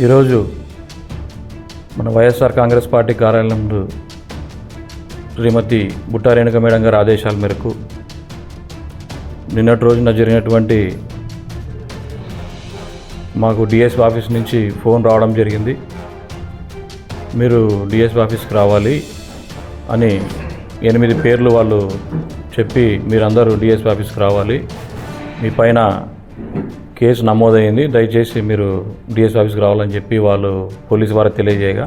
ఈరోజు మన వైఎస్ఆర్ కాంగ్రెస్ పార్టీ కార్యాలయంలో శ్రీమతి బుట్టా రేణుక మేడం గారి ఆదేశాల మేరకు నిన్నటి రోజున జరిగినటువంటి మాకు డిఎస్పీ ఆఫీస్ నుంచి ఫోన్ రావడం జరిగింది. మీరు డిఎస్పీ ఆఫీస్కి రావాలి అని 8 పేర్లు వాళ్ళు చెప్పి మీరందరూ డిఎస్పీ ఆఫీస్కి రావాలి, మీ పైన కేసు నమోదైంది, దయచేసి మీరు డిఎస్పీ ఆఫీస్కి రావాలని చెప్పి వాళ్ళు పోలీసు వారికి తెలియజేయగా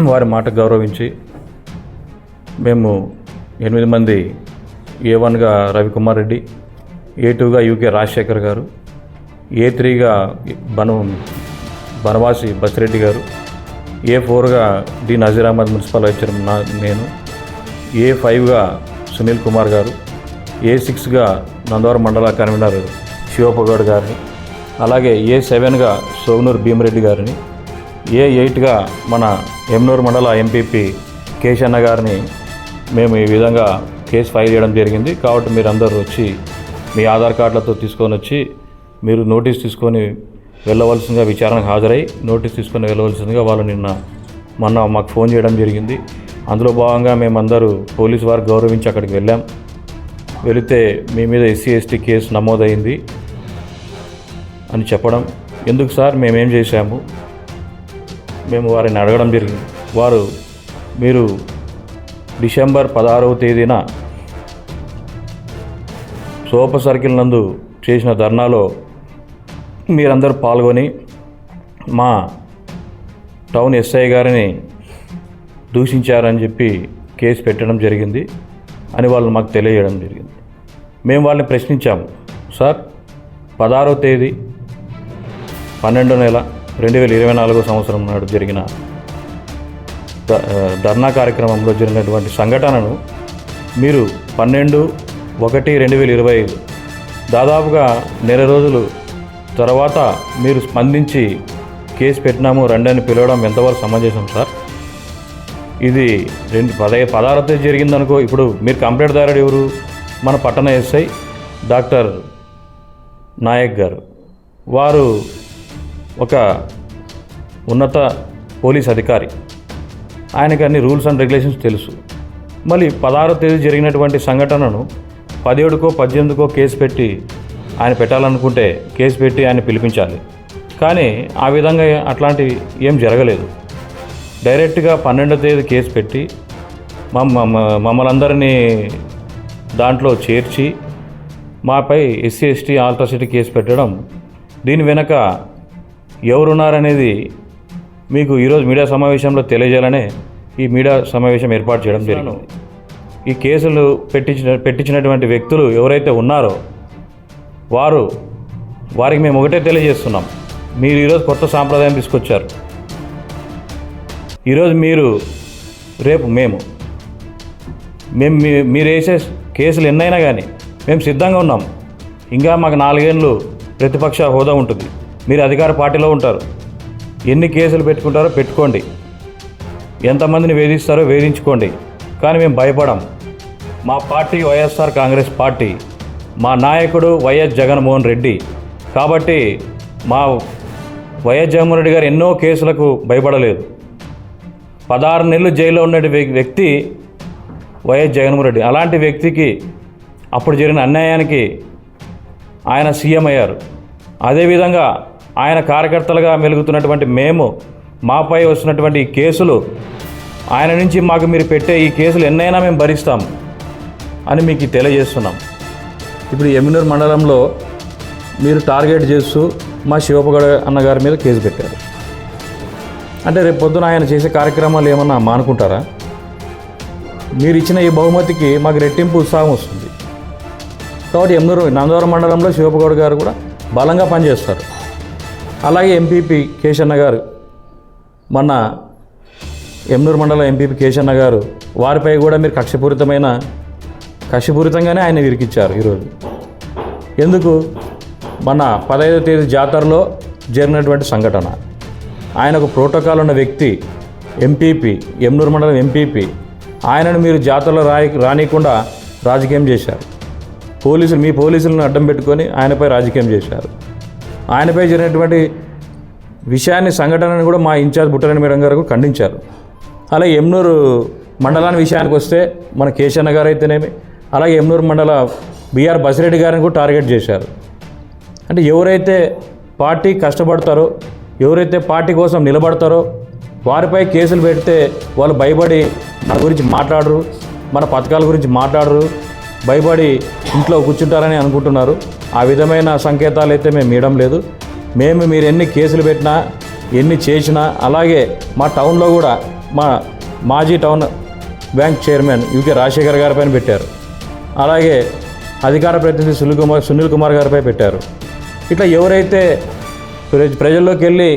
వారి మాట గౌరవించి మేము 8 మంది A1గా రవికుమార్ రెడ్డి, A2గా యూకే రాజశేఖర్ గారు, A3గా బనవాసి బసిరెడ్డి గారు, A4గా D Nazeer Ahmed municipal vice chairman నేను, A5గా సునీల్ కుమార్ గారు, A6గా నందవరం మండల కన్వీనర్ శివపగౌడ్ గారిని, అలాగే A7గా సోగనూరు భీమరెడ్డి గారిని, A8గా మన ఎమ్నూరు మండల ఎంపీపీ కేశన్న గారిని మేము ఈ విధంగా కేసు ఫైల్ చేయడం జరిగింది. కాబట్టి మీరందరూ వచ్చి మీ ఆధార్ కార్డులతో తీసుకొని వచ్చి మీరు నోటీస్ తీసుకొని వెళ్ళవలసిందిగా, విచారణకు హాజరై నోటీస్ తీసుకొని వెళ్ళవలసిందిగా వాళ్ళు మొన్న మాకు ఫోన్ చేయడం జరిగింది. అందులో భాగంగా మేమందరూ పోలీసు వారు గౌరవించి అక్కడికి వెళ్ళాం. వెళితే మీ మీద SC/ST కేసు నమోదైంది అని చెప్పడం, ఎందుకు సార్ మేమేం చేశాము, మేము వారిని అడగడం జరిగింది. వారు మీరు డిసెంబర్ 16వ తేదీన సోప సర్కిల్ నందు చేసిన ధర్నాలో మీరందరూ పాల్గొని మా టౌన్ SI గారిని దూషించారని చెప్పి కేసు పెట్టడం జరిగింది అని వాళ్ళు మాకు తెలియజేయడం జరిగింది. మేము వాళ్ళని ప్రశ్నించాము, సార్ 16వ తేదీ 12వ నెల 2024 సంవత్సరం నాడు జరిగిన ధర్నా కార్యక్రమంలో జరిగినటువంటి సంఘటనను మీరు 12/1/2025 దాదాపుగా నెల రోజులు తర్వాత మీరు స్పందించి కేసు పెట్టినాము రండి అని పిలవడం ఎంతవరకు సమంజసం సార్? ఇది 16వ తేదీ జరిగిందనుకో, ఇప్పుడు మీరు కంప్లైంట్దారుడు ఎవరు? మన పట్టణ SI డాక్టర్ నాయక్ గారు. వారు ఒక ఉన్నత పోలీస్ అధికారి, ఆయనకి అన్ని రూల్స్ అండ్ రెగ్యులేషన్స్ తెలుసు. మళ్ళీ 16వ తేదీ జరిగినటువంటి సంఘటనను 17కో 18కో కేసు పెట్టి ఆయన పెట్టాలనుకుంటే కేసు పెట్టి ఆయన పిలిపించాలి. కానీ ఆ విధంగా అట్లాంటి ఏం జరగలేదు. డైరెక్ట్గా 12వ తేదీ కేసు పెట్టి మమ్మల్ని అందరినీ దాంట్లో చేర్చి మాపై SC/ST అట్రాసిటీ కేసు పెట్టడం, దీని వెనక ఎవరున్నారనేది మీకు ఈరోజు మీడియా సమావేశంలో తెలియజేయాలనే ఈ మీడియా సమావేశం ఏర్పాటు చేయడం జరిగింది. ఈ కేసులు పెట్టించినటువంటి వ్యక్తులు ఎవరైతే ఉన్నారో వారికి మేము ఒకటే తెలియజేస్తున్నాం, మీరు ఈరోజు కొత్త సాంప్రదాయం తీసుకొచ్చారు. ఈరోజు మీరు, రేపు మేము మీరు వేసే కేసులు ఎన్నైనా కానీ మేము సిద్ధంగా ఉన్నాం. ఇంకా మాకు 4 ఏళ్ళు ప్రతిపక్ష హోదా ఉంటుంది, మీరు అధికార పార్టీలో ఉంటారు. ఎన్ని కేసులు పెట్టుకుంటారో పెట్టుకోండి, ఎంతమందిని వేధిస్తారో వేధించుకోండి, కానీ మేము భయపడం. మా పార్టీ వైఎస్ఆర్ కాంగ్రెస్ పార్టీ, మా నాయకుడు వైఎస్ జగన్మోహన్ రెడ్డి. కాబట్టి మా వైఎస్ జగన్మోహన్ రెడ్డి గారు ఎన్నో కేసులకు భయపడలేదు. 16 నెలలు జైల్లో ఉన్న వ్యక్తి వైఎస్ జగన్మోహన్ రెడ్డి. అలాంటి వ్యక్తికి అప్పుడు జరిగిన అన్యాయానికి ఆయన సీఎం అయ్యారు. అదేవిధంగా ఆయన కార్యకర్తలుగా మెలుగుతున్నటువంటి మేము, మాపై వస్తున్నటువంటి ఈ కేసులు, ఆయన నుంచి మాకు మీరు పెట్టే ఈ కేసులు ఎన్నైనా మేము భరిస్తాం అని మీకు తెలియజేస్తున్నాం. ఇప్పుడు ఎమ్మినూరు మండలంలో మీరు టార్గెట్ చేస్తూ మా శివపగౌడ అన్నగారి మీద కేసు పెట్టారు. అంటే రేపు పొద్దున ఆయన చేసే కార్యక్రమాలు ఏమన్నా మానుకుంటారా? మీరు ఇచ్చిన ఈ బహుమతికి మాకు రెట్టింపు ఉత్సాహం వస్తుంది. కాబట్టి నందవరం మండలంలో శివపగౌడ గారు కూడా బలంగా పనిచేస్తారు. అలాగే ఎంపీపీ కేశన్న గారు, మొన్న ఎమ్నూరు మండల ఎంపీపీ కేశన్న గారు, వారిపై కూడా మీరు కక్షపూరితంగానే ఆయన ఇరికిచ్చారు. ఈరోజు ఎందుకు? మన 15వ తేదీ జాతరలో జరిగినటువంటి సంఘటన. ఆయన ఒక ప్రోటోకాల్ ఉన్న వ్యక్తి, ఎంపీపీ, ఎమ్నూరు మండలం ఎంపీపీ. ఆయనను మీరు జాతరలో రానియకుండా రాజకీయం చేశారు. మీ పోలీసులను అడ్డం పెట్టుకొని ఆయనపై రాజకీయం చేశారు. ఆయనపై జరిగినటువంటి సంఘటనను కూడా మా ఇన్ఛార్జ్ బుట్టరాని మేడం గారు ఖండించారు. అలాగే ఎమ్నూరు మండలాన్ని విషయానికి వస్తే మన కేశన్న గారు అయితేనేమి, అలాగే ఎమ్నూరు మండల బిఆర్ బసిరెడ్డి గారిని కూడా టార్గెట్ చేశారు. అంటే ఎవరైతే పార్టీ కష్టపడతారో, ఎవరైతే పార్టీ కోసం నిలబడతారో వారిపై కేసులు పెడితే వాళ్ళు భయపడి మన గురించి మాట్లాడరు, మన పథకాల గురించి మాట్లాడరు, భయపడి ఇంట్లో కూర్చుంటారని అనుకుంటున్నారు. ఆ విధమైన సంకేతాలు అయితే మేము ఇవ్వడం లేదు. మీరు ఎన్ని కేసులు పెట్టినా, ఎన్ని చేసినా, అలాగే మా టౌన్లో కూడా మా మాజీ town bank chairman UK Rajasekhar గారిపైన పెట్టారు. అలాగే అధికార ప్రతినిధి సునీల్ కుమార్ గారిపై పెట్టారు. ఇట్లా ఎవరైతే ప్రజల్లోకి వెళ్ళి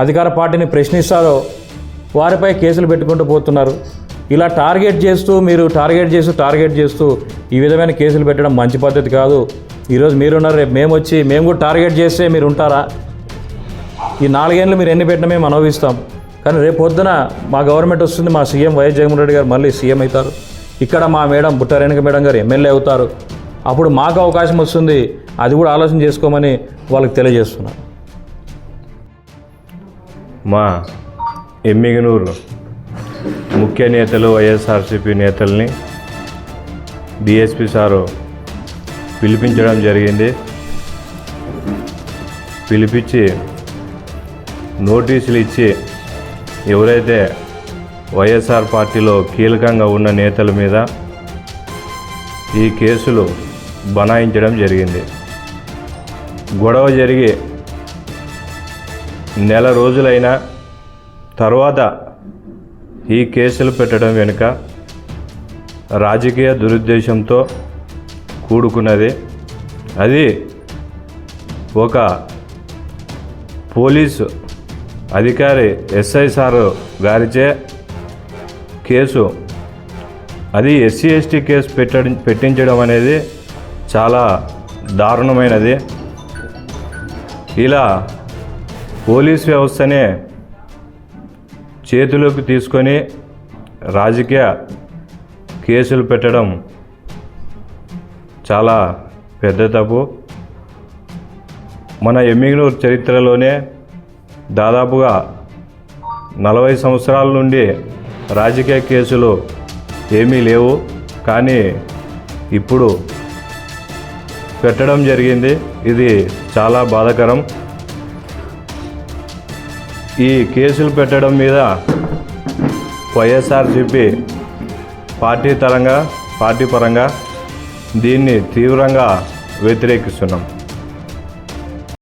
అధికార పార్టీని ప్రశ్నిస్తారో వారిపై కేసులు పెట్టుకుంటూ పోతున్నారు. ఇలా టార్గెట్ చేస్తూ ఈ విధమైన కేసులు పెట్టడం మంచి పద్ధతి కాదు. ఈరోజు మీరున్నారు, రేపు మేము కూడా టార్గెట్ చేస్తే మీరు ఉంటారా? ఈ 4 ఏళ్ళు మీరు ఎన్ని పెట్టినా మేము అనుభవిస్తాం. కానీ రేపు పొద్దున మా గవర్నమెంట్ వస్తుంది, మా సీఎం వైఎస్ జగన్మోహన్ రెడ్డి గారు మళ్ళీ సీఎం అవుతారు, ఇక్కడ మా మేడం బుట్టారేణుక మేడం గారు ఎమ్మెల్యే అవుతారు. అప్పుడు మాకు అవకాశం వస్తుంది. అది కూడా ఆలోచన చేసుకోమని వాళ్ళకి తెలియజేస్తున్నాను. మా ఎమ్మిగనూరు ముఖ్య నేతలు వైఎస్ఆర్సీపీ నేతల్ని డిఎస్పీ సారు పిలిపించడం జరిగింది. పిలిపించి నోటీసులు ఇచ్చి ఎవరైతే వైఎస్ఆర్ పార్టీలో కీలకంగా ఉన్న నేతల మీద ఈ కేసులు బనాయించడం జరిగింది. గొడవ జరిగి నెల రోజులైన తర్వాత ఈ కేసులు పెట్టడం వెనుక రాజకీయ దురుద్దేశంతో కూడుకున్నది. అది ఒక పోలీసు అధికారి ఎస్ఐ సారు గారిచే కేసు, అది ఎస్సీ ఎస్టీ కేసు పెట్టించడం అనేది చాలా దారుణమైనది. ఇలా పోలీస్ వ్యవస్థనే చేతిలోకి తీసుకొని రాజకీయ కేసులు పెట్టడం చాలా పెద్ద తప్పు. మన ఎమ్మిగనూరు చరిత్రలోనే దాదాపుగా 40 సంవత్సరాల నుండి రాజకీయ కేసులు ఏమీ లేవు, కానీ ఇప్పుడు పెట్టడం జరిగింది. ఇది చాలా బాధాకరం. ఈ కేసులు పెట్టడం మీద వైఎస్ఆర్సీపీ పార్టీ పరంగా దీన్ని తీవ్రంగా వ్యతిరేకిస్తున్నాం.